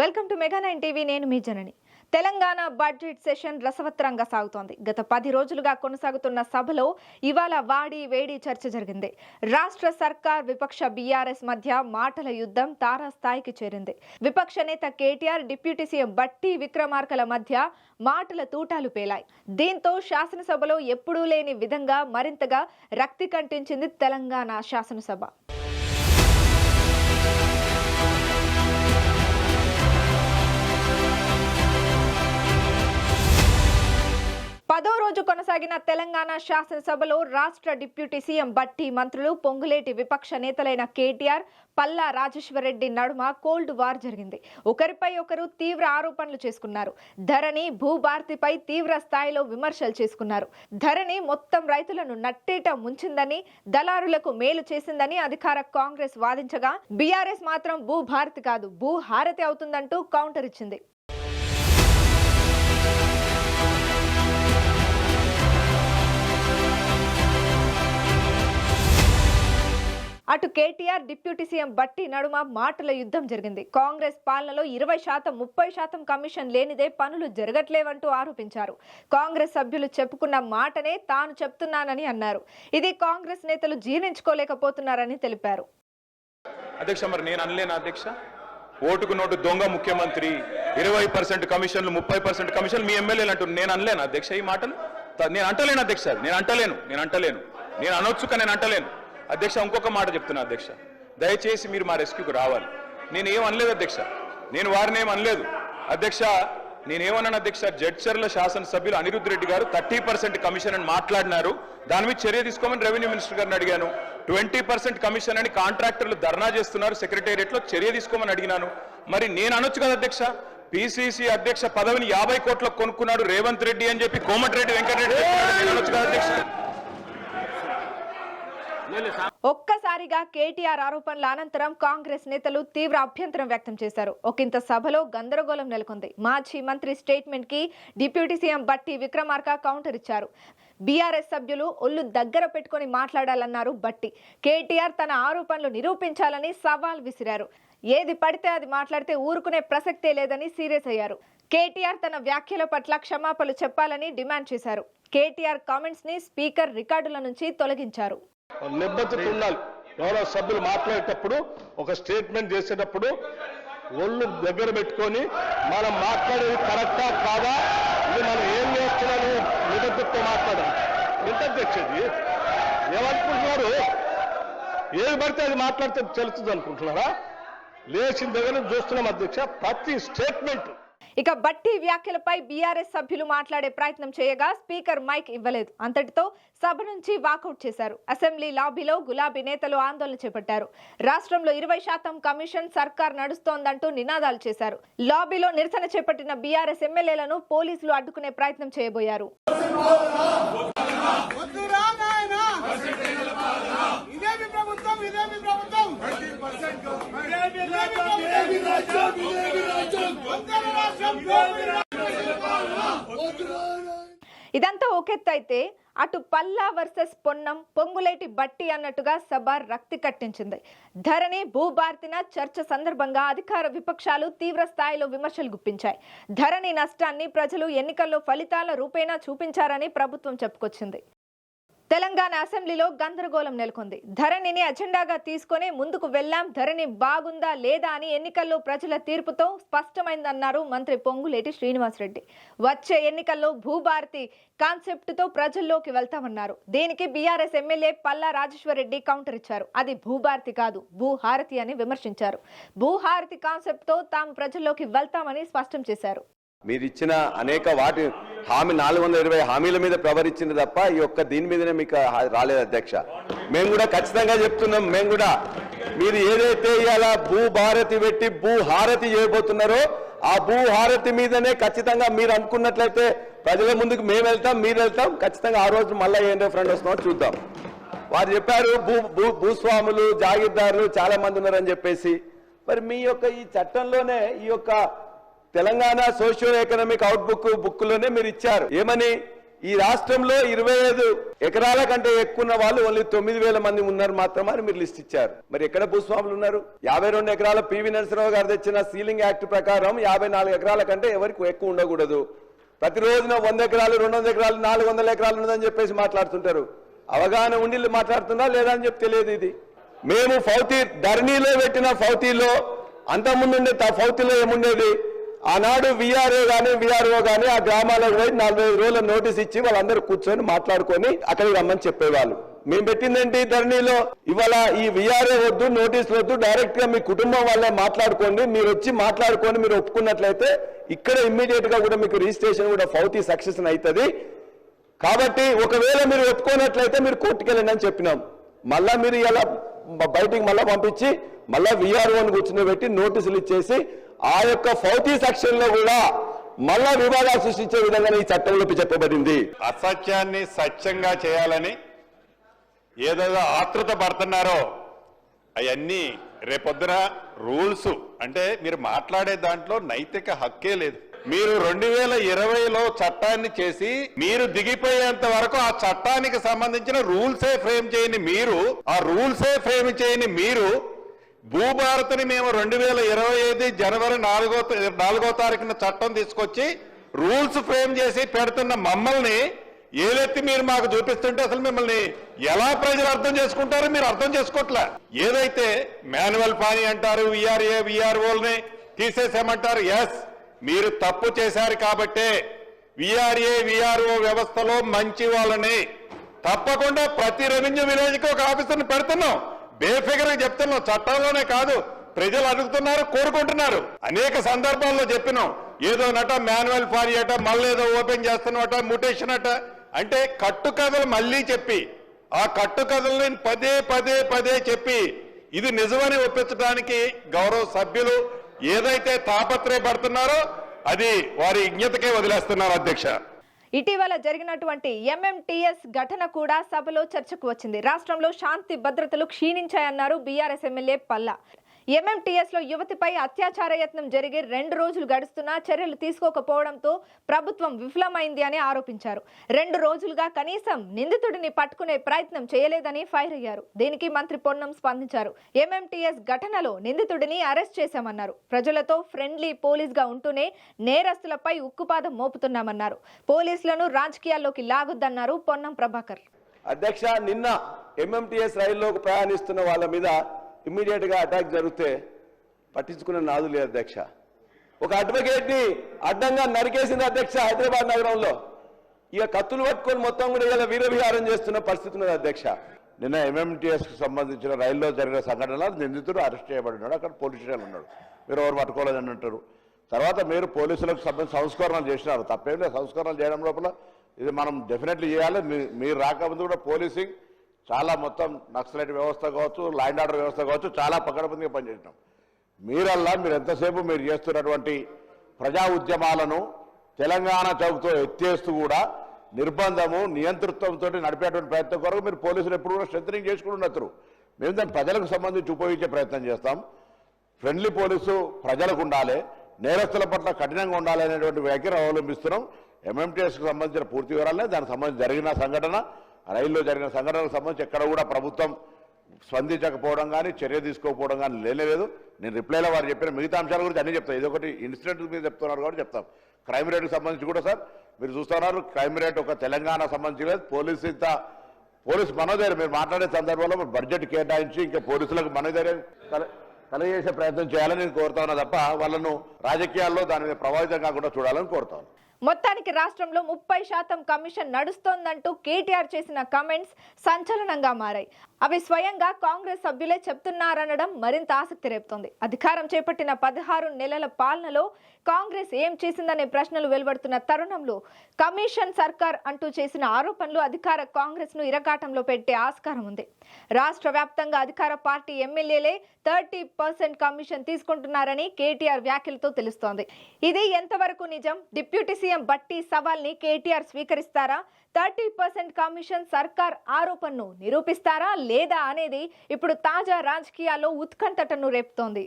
Welcome to mega 9 TV. నేను మీ జనని. Telangana budget session రసవత్తరంగా సాగుతోంది. గత 10 రోజులుగా కొనసాగుతున్న సభలో ఇవాళ వాడి వేడి చర్చ జరిగింది. రాష్ట్ర సర్కార్ విపక్ష బీఆర్ఎస్ మధ్య మాటల యుద్ధం తారాస్థాయికి చేరింది. విపక్ష నేత కేటీఆర్, డిప్యూటీ సీఎం బట్టి విక్రమార్కల మధ్య మాటల తూటాలు పేలాయి. దీంతో శాసనసభలో ఎప్పుడూ లేని విధంగా మరింతగా రక్తి కంటించింది తెలంగాణ శాసనసభ. పదో రోజు కొనసాగిన తెలంగాణ శాసనసభలో రాష్ట్ర డిప్యూటీ సీఎం బట్టి, మంత్రులు, పొంగులేటి విపక్ష నేతలైన కేటీఆర్, పల్లా రాజేశ్వరరెడ్డి నడుమ కోల్డ్ వార్ జరిగింది. ఒకరిపై ఒకరు తీవ్ర ఆరోపణలు చేసుకున్నారు. ధరణి, భూభారతిపై తీవ్ర స్థాయిలో విమర్శలు చేసుకున్నారు. ధరణి మొత్తం రైతులను నట్టేట ముంచిందని, దళారులకు మేలు చేసిందని అధికార కాంగ్రెస్ వాదించగా, బీఆర్ఎస్ మాత్రం భూభారతి కాదు భూహారతి అవుతుందంటూ కౌంటర్ ఇచ్చింది. అటు కేటీఆర్, డిప్యూటీ సీఎం బట్టి నడుమ మాటల యుద్ధం జరిగింది. కాంగ్రెస్ పాలనలో 20%, 30% కమిషన్ లేనిదే పనులు జరగట్లేవంటూ ఆరోపించారు. కాంగ్రెస్ సభ్యులు చెప్పుకున్న మాటనే తాను చెప్తున్నానని అన్నారు. ఇది కాంగ్రెస్ నేతలు జీర్ణించుకోలేకపోతున్నారని తెలిపారు. అధ్యక్ష, మరి నేను అనలేను అధ్యక్ష, ఓటుకు నోటు దొంగ ముఖ్యమంత్రి, 20% కమిషన్లు, 30% కమిషన్లు మీ ఎమ్మెల్యేలు అంటున్నారు. నేను అనలేను అధ్యక్ష ఈ మాటలు. నేను అంటలేను అధ్యక్ష, నేను అంటలేను. నేను అనొచ్చు కానీ నేను అంటలేను అధ్యక్ష. ఇంకొక మాట చెప్తున్నా అధ్యక్ష, దయచేసి మీరు మా రెస్క్యూకి రావాలి. నేను ఏం అనలేదు అధ్యక్ష, నేను వారిని ఏం అనలేదు అధ్యక్ష. నేనేమన్నాను అధ్యక్ష, జడ్చర్ల శాసనసభ్యులు అనిరుద్ధ్ రెడ్డి గారు 30% కమిషన్ అని మాట్లాడినారు. దాని మీద చర్య తీసుకోమని రెవెన్యూ మినిస్టర్ గారిని అడిగాను. 20% కమిషన్ అని కాంట్రాక్టర్లు ధర్నా చేస్తున్నారు సెక్రటేరియట్లో, చర్య తీసుకోమని అడిగినాను. మరి నేను అనొచ్చు కదా అధ్యక్ష, పిసిసి అధ్యక్ష పదవిని 50 కోట్లకు కొనుక్కున్నాడు రేవంత్ రెడ్డి అని చెప్పి కోమటిరెడ్డి వెంకటరెడ్డి అనొచ్చు కదా అధ్యక్ష. ఒక్కసారిగా కేటీఆర్ ఆరోపణల అనంతరం కాంగ్రెస్ నేతలు తీవ్ర అభ్యంతరం వ్యక్తం చేశారు. ఒకంత సభలో గందరగోళం నెలకొంది. మాజీ మంత్రి స్టేట్మెంట్ కి డిప్యూటీ సీఎం బట్టి విక్రమార్క కౌంటర్ ఇచ్చారు. బీఆర్ఎస్ సభ్యులు ఒళ్ళు దగ్గర పెట్టుకుని మాట్లాడాలన్నారు బట్టి. కేటీఆర్ తన ఆరోపణలు నిరూపించాలని సవాల్ విసిరారు. ఏది పడితే అది మాట్లాడితే ఊరుకునే ప్రసక్తే లేదని సీరియస్ అయ్యారు. కేటీఆర్ తన వ్యాఖ్యల పట్ల క్షమాపణలు చెప్పాలని డిమాండ్ చేశారు. కేటీఆర్ కామెంట్స్ ని స్పీకర్ రికార్డుల నుంచి తొలగించారు. నిబద్ధత ఉండాలి. గౌరవ సభ్యులు మాట్లాడేటప్పుడు, ఒక స్టేట్మెంట్ చేసేటప్పుడు ఒళ్ళు దగ్గర పెట్టుకొని మనం మాట్లాడేది కరెక్టా కాదా, ఇది మనం ఏం చేస్తున్నాము నిబద్ధతతో మాట్లాడాలి. ఎంత అధ్యక్షది ఏమనుకుంటున్నారు? ఏది పడితే అది మాట్లాడితే తెలుస్తుంది అనుకుంటున్నారా? లేచిన దగ్గర చూస్తున్నాం అధ్యక్ష ప్రతి స్టేట్మెంట్. ఇక బట్టి వ్యాఖ్యలపై బీఆర్ఎస్ సభ్యులు మాట్లాడే ప్రయత్నం చేయగా స్పీకర్ మైక్ ఇవ్వలేదు. అంతటితో సభ నుంచి వాకౌట్ చేశారు. అసెంబ్లీ లాబీలో గులాబీ నేతలు ఆందోళన చేపట్టారు. రాష్ట్రంలో 20% కమిషన్ సర్కార్ నడుస్తోందంటూ నినాదాలు చేశారు. లాబీలో నిరసన చేపట్టిన బీఆర్ఎస్ ఎమ్మెల్యేలను పోలీసులు అడ్డుకునే ప్రయత్నం చేయబోయారు. ఇదంతా ఒకెత్తైతే అటు పల్లా వర్సెస్ పొన్నం, పొంగులేటి బట్టి అన్నట్టుగా సభ రక్తి కట్టించింది. ధరణి, భూభారతిన చర్చ సందర్భంగా అధికార విపక్షాలు తీవ్ర స్థాయిలో విమర్శలు గుప్పించాయి. ధరణి నష్టాన్ని ప్రజలు ఎన్నికల్లో ఫలితాల రూపేణా చూపించారని ప్రభుత్వం చెప్పుకొచ్చింది. తెలంగాణ అసెంబ్లీలో గందరగోళం నెలకొంది. ధరణిని అజెండాగా తీసుకుని ముందుకు వెళ్లాం, ధరణి బాగుందా లేదా అని ఎన్నికల్లో ప్రజల తీర్పుతో స్పష్టమైందన్నారు మంత్రి పొంగులేటి శ్రీనివాసరెడ్డి. వచ్చే ఎన్నికల్లో భూభారతి కాన్సెప్ట్తో ప్రజల్లోకి వెళ్తామన్నారు. దీనికి BRS MLA Palla Rajeshwar Reddy counter ఇచ్చారు. అది భూభారతి కాదు భూహారతి అని విమర్శించారు. భూహారతి కాన్సెప్ట్తో తాము ప్రజల్లోకి వెళ్తామని స్పష్టం చేశారు. మీరు ఇచ్చిన అనేక వాటి 420 హామీల మీద ప్రవరించింది తప్ప ఈ ఒక్క దీని మీదనే మీకు రాలేదు అధ్యక్ష. మేము కూడా ఖచ్చితంగా చెప్తున్నాం, మేము కూడా మీరు ఏదైతే ఇవాళ భూభారతి పెట్టి భూహారతి చేయబోతున్నారో ఆ భూహారతి మీదనే ఖచ్చితంగా మీరు అనుకున్నట్లయితే ప్రజల ముందుకు మేము వెళ్తాం, మీరు వెళ్తాం. ఖచ్చితంగా ఆ రోజు మళ్ళీ ఏం రెఫరెండ్ వస్తుందో చూద్దాం. వారు చెప్పారు భూస్వాములు, జాగీర్దారులు చాలా మంది ఉన్నారని చెప్పేసి. మరి మీ యొక్క ఈ చట్టంలోనే ఈ యొక్క తెలంగాణ సోషియో ఎకనామిక్ అవుట్బుక్ బుక్ లోనే మీరు ఇచ్చారు ఏమని, ఈ రాష్ట్రంలో 25 ఎకరాల కంటే ఎక్కువ ఉన్న వాళ్ళు ఓన్లీ 9,000 మంది ఉన్నారు మాత్రమే అని మీరు లిస్ట్ ఇచ్చారు. మరి ఎక్కడ భూస్వాములు ఉన్నారు? 52 ఎకరాల పివి నరసింహరావు గారు తెచ్చిన సీలింగ్ యాక్ట్ ప్రకారం 54 ఎకరాల కంటే ఎవరికి ఎక్కువ ఉండకూడదు. ప్రతి రోజున 100 ఎకరాలు 200 ఎకరాలు 400 ఎకరాలు ఉన్నదని చెప్పేసి మాట్లాడుతుంటారు. అవగాహన ఉండి మాట్లాడుతున్నా లేదా అని చెప్పి తెలియదు. ఇది మేము ఫౌతీ ధరణిలో పెట్టిన ఫౌతీలో అంతకుముందు ఫౌతీలో ఏముండేది? ఆనాడు విఆర్ఓ కానీ విఆర్ఓ కానీ ఆ గ్రామాలకు పోయి 45 రోజుల నోటీస్ ఇచ్చి వాళ్ళందరూ కూర్చొని మాట్లాడుకొని అక్కడికి రమ్మని చెప్పేవాళ్ళు. మేము పెట్టిందేంటి ధరణిలో? ఇవాళ ఈ విఆర్ఓ వద్దు, నోటీసులు వద్దు, డైరెక్ట్ గా మీ కుటుంబం వాళ్ళే మాట్లాడుకోండి, మీరు వచ్చి మాట్లాడుకొని మీరు ఒప్పుకున్నట్లయితే ఇక్కడ ఇమ్మీడియట్ గా కూడా మీకు రిజిస్ట్రేషన్ కూడా ఫౌతీ సక్సెస్ అవుతుంది. కాబట్టి ఒకవేళ మీరు ఒప్పుకోనట్లయితే మీరు కోర్టుకు వెళ్ళండి అని చెప్పినాం. మళ్ళా మీరు ఇలా బయటికి మళ్ళా పంపించి మళ్ళా విఆర్ఓని కూర్చుని నోటీసులు ఇచ్చేసి ఆ యొక్క ఫౌతీ సెక్షన్ లో కూడా మళ్ళా వివాదాలు సృష్టించే విధంగా ఈ చట్టంలో చెప్పబడింది. అసత్యాన్ని సత్యంగా చేయాలని ఏదైతే ఆతృత పడుతున్నారో అవన్నీ రేపొద్దున రూల్స్ అంటే మీరు మాట్లాడే దాంట్లో నైతిక హక్కే లేదు. మీరు 2020లో చట్టాన్ని చేసి మీరు దిగిపోయేంత వరకు ఆ చట్టానికి సంబంధించిన రూల్సే ఫ్రేమ్ చేయని మీరు భూభారతిని మేము 2025 జనవరి 4వ తారీఖున చట్టం తీసుకొచ్చి రూల్స్ ఫ్రేమ్ చేసి పెడుతున్న మమ్మల్ని ఏదైతే మీరు మాకు చూపిస్తుంటే అసలు మిమ్మల్ని ఎలా ప్రజలు అర్థం చేసుకుంటారో మీరు అర్థం చేసుకోవట్లే. ఏదైతే మాన్యువల్ పానీ అంటారు, విఆర్ఓల్ని తీసేసామంటారు. ఎస్, మీరు తప్పు చేశారు కాబట్టే విఆర్ఓ వ్యవస్థలో మంచి వాళ్ళని తప్పకుండా ప్రతి రెవెన్యూ విలేజ్కి ఒక ఆఫీసర్ని పెడుతున్నాం. బేఫిగర్గా చెప్తున్నాం, చట్టంలోనే కాదు, ప్రజలు అడుగుతున్నారు, కోరుకుంటున్నారు. అనేక సందర్భాల్లో చెప్పినాం. ఏదో నట మాన్యువల్ పానీ అట, మళ్ళీ ఏదో ఓపెన్ చేస్తున్నట, మ్యూటేషన్ అట అంటే కట్టుకథలు మళ్ళీ చెప్పి ఆ కట్టుకథల్ని పదే చెప్పి ఇది నిజమని ఒప్పించడానికి గౌరవ సభ్యులు ఏదైతే తాపత్రయపడుతున్నారో అది వారి విజ్ఞతకే వదిలేస్తున్నారు. అధ్యక్ష, ఇటీవల జరిగినటువంటి ఎంఎంటీఎస్ ఘటన కూడా సభలో చర్చకు వచ్చింది. రాష్ట్రంలో శాంతి భద్రతలు క్షీణించాయన్నారు బీఆర్ఎస్ ఎమ్మెల్యే పల్లా. ఎంఎంటీఎస్ లో యువతిపై అత్యాచార యత్నం జరిగి 2 రోజులు గడుస్తున్నా చర్యలు తీసుకోకపోవడంతో ప్రభుత్వం విఫలమైంది అని ఆరోపించారు. 2 రోజులుగా కనీసం నిందితుడిని పట్టుకునే ప్రయత్నం చేయలేదని ఫైర్ అయ్యారు. దీనికి మంత్రి పొన్నం స్పందించారు. ఎంఎంటీఎస్ ఘటనలో నిందితుడిని అరెస్ట్ చేశామన్నారు. ప్రజలతో ఫ్రెండ్లీ పోలీస్ గా ఉంటూనే నేరస్తులపై ఉక్కుపాదం మోపుతున్నామన్నారు. పోలీసులను రాజకీయాల్లోకి లాగొద్దన్నారు పొన్నం ప్రభాకర్. అధ్యక్ష, నిన్న ఎంఎంటీఎస్ రైల్లోకి ప్రయాణిస్తున్న వాళ్ళ మీద ఇమ్మీడియట్ గా అటాక్ జరిగితే పట్టించుకున్న నాదు లేదు అధ్యక్ష. ఒక అడ్వకేట్ ని అడ్డంగా నరికేసింది అధ్యక్ష హైదరాబాద్ నగరంలో. ఇక కత్తులు పట్టుకొని మొత్తం కూడా ఇలా వీరవిహారం చేస్తున్న పరిస్థితి ఉన్నది అధ్యక్ష. నిన్న ఎంఎంటీఎస్ కు సంబంధించిన రైల్లో జరిగిన సంఘటనలో నిందితుడు అరెస్ట్ చేయబడినాడు. అక్కడ పోలీస్ స్టేషన్ ఉన్నాడు. మీరు ఎవరు పట్టుకోలేదని అంటారు. తర్వాత మీరు పోలీసులకు సంబంధించి సంస్కరణలు చేసినారు. తప్పేం లేదు, సంస్కరణలు చేయడం లోపల ఇది మనం డెఫినెట్లీ చేయాలి. మీరు రాకముందు కూడా పోలీసింగ్ చాలా మొత్తం నక్సలైట్ వ్యవస్థ కావచ్చు, లా అండ్ ఆర్డర్ వ్యవస్థ కావచ్చు, చాలా పకడ్బందీగా పనిచేసినాం. మీరు ఎంతసేపు మీరు చేస్తున్నటువంటి ప్రజా ఉద్యమాలను తెలంగాణ చౌక్తో ఎత్తేస్తూ కూడా నిర్బంధము నియంతృత్వంతో నడిపేటువంటి ప్రయత్నం కొరకు మీరు పోలీసులు ఎప్పుడు కూడా స్ట్రెంథనింగ్ చేసుకుని ఉండరు. మేము దాన్ని ప్రజలకు సంబంధించి ఉపయోగించే ప్రయత్నం చేస్తాం. ఫ్రెండ్లీ పోలీసు ప్రజలకు ఉండాలి, నేరస్తుల పట్ల కఠినంగా ఉండాలి అనేటువంటి వ్యాఖ్యను అవలంబిస్తున్నాం. ఎంఎంటీఎస్కి సంబంధించిన పూర్తి వివరాలనే దానికి సంబంధించి జరిగిన సంఘటన, రైల్లో జరిగిన సంఘటనలకు సంబంధించి ఎక్కడ కూడా ప్రభుత్వం స్పందించకపోవడం కానీ చర్య తీసుకోకపోవడం కానీ లేదు. నేను రిప్లైలో వారు చెప్పిన మిగతా అంశాల గురించి అన్నీ చెప్తాను. ఇదొకటి ఇన్సిడెంట్ మీద చెప్తున్నారు కాబట్టి చెప్తాం. క్రైమ్ రేట్కి సంబంధించి కూడా సార్ మీరు చూస్తున్నారు, క్రైమ్ రేట్ ఒక తెలంగాణ సంబంధించి లేదు. పోలీస్ మనోధైర్యం మీరు మాట్లాడే సందర్భంలో బడ్జెట్ కేటాయించి ఇంకా పోలీసులకు మనోధైర్యం కలగజేసే ప్రయత్నం చేయాలని నేను కోరుతా ఉన్నా తప్ప వాళ్ళను రాజకీయాల్లో దాని మీద ప్రభావితం కాకుండా చూడాలని కోరుతాను. మొత్తానికి రాష్ట్రంలో 30% కమిషన్ నడుస్తోందంటూ కేటీఆర్ చేసిన కామెంట్స్ సంచలనంగా మారాయి. అవి స్వయంగా కాంగ్రెస్ సభ్యులే చెప్తున్నారనడం మరింత ఆసక్తి రేపుతోంది. అధికారం చేపట్టిన 16 నెలల పాలనలో కాంగ్రెస్ ఏం చేసిందనే ప్రశ్నలు వెలువడుతున్న తరుణంలో కమిషన్ సర్కార్ అంటూ చేసిన ఆరోపణలు అధికార కాంగ్రెస్ ను ఇరకాటంలో పెట్టే ఆస్కారం ఉంది. రాష్ట్ర వ్యాప్తంగా అధికార పార్టీ ఎమ్మెల్యేలే 30% కమిషన్ తీసుకుంటున్నారని కేటీఆర్ వ్యాఖ్యలతో తెలుస్తోంది. ఇది ఎంతవరకు నిజం? డిప్యూటీ సీఎం బట్టి సవాల్ని కేటీఆర్ స్వీకరిస్తారా? 30% కమిషన్ సర్కార్ ఆరోపణను నిరూపిస్తారా లేదా అనేది ఇప్పుడు తాజా రాజకీయాల్లో ఉత్కంఠను రేపుతోంది.